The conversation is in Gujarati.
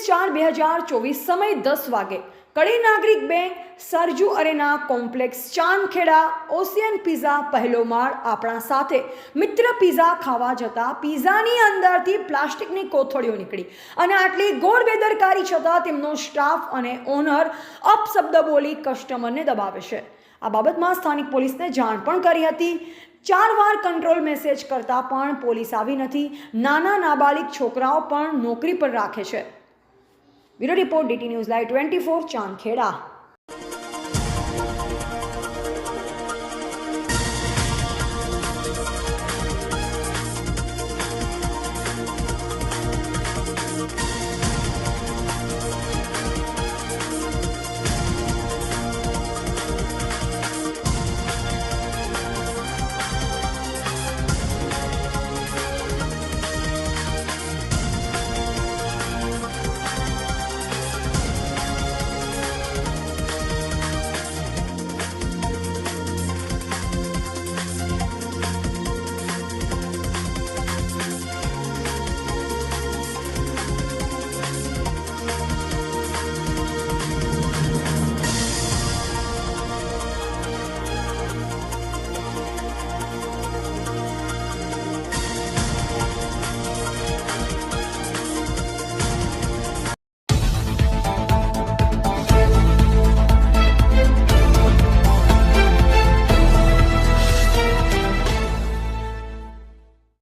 29/4/2024 સમય 10 વાગે Kadi Nagarik bank Sarju arena complex Chandkheda ocean pizza પહેલો માળ આપણા સાથે મિત્ર પિઝા ખાવા જતા પિઝાની અંદરથી પ્લાસ્ટિકની કોથળીઓ નીકળી અને આટલી ગોળ બેદરકારી છતાં તેમનો સ્ટાફ અને ઓનર અપશબ્દ બોલી કસ્ટમરને દબાવે છે। આ બાબતમાં સ્થાનિક પોલીસને જાણ પણ કરી હતી। 4 વાર કંટ્રોલ મેસેજ કરતાં પણ પોલીસ આવી નથી। નાના નાબાલિગ છોકરાઓ પણ નોકરી પર રાખે છે। Bureau report DT news live 24 Chandkheda.